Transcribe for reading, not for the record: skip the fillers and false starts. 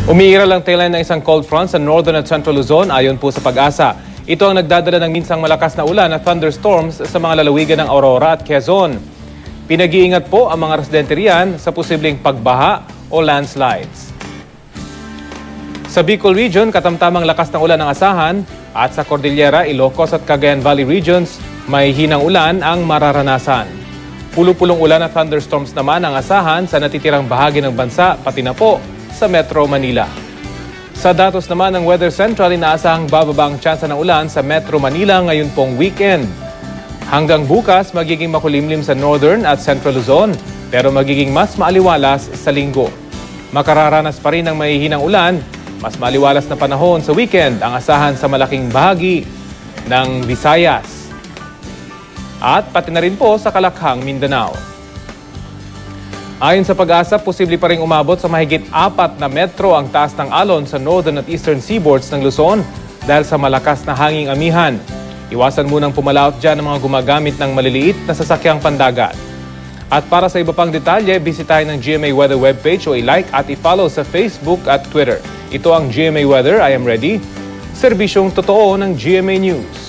Umiiral ang tagline ng isang cold front sa northern at central Luzon ayon po sa Pag-asa. Ito ang nagdadala ng minsang malakas na ulan at thunderstorms sa mga lalawigan ng Aurora at Quezon. Pinag-iingat po ang mga residente riyan sa posibleng pagbaha o landslides. Sa Bicol Region, katamtamang lakas ng ulan ang asahan at sa Cordillera, Ilocos at Cagayan Valley regions, may hinang ulan ang mararanasan. Pulo-pulong ulan at thunderstorms naman ang asahan sa natitirang bahagi ng bansa, pati na po sa Metro Manila. Sa datos naman ng Weather Central, inaasahang bababa ang tsansa ng ulan sa Metro Manila ngayon pong weekend. Hanggang bukas, magiging makulimlim sa Northern at Central Luzon, pero magiging mas maaliwalas sa linggo. Makararanas pa rin ng mahihinang ulan, mas maaliwalas na panahon sa weekend ang asahan sa malaking bahagi ng Visayas. At pati na rin po sa Kalakhang, Mindanao. Ayon sa Pag-asa, posible pa rin umabot sa mahigit 4 na metro ang taas ng alon sa northern at eastern seaboards ng Luzon dahil sa malakas na hanging amihan. Iwasan munang pumalaot dyan ng mga gumagamit ng maliliit na sasakyang pandagat. At para sa iba pang detalye, bisitahin ang GMA Weather webpage o i-like at i-follow sa Facebook at Twitter. Ito ang GMA Weather, I am ready. Serbisyong totoo ng GMA News.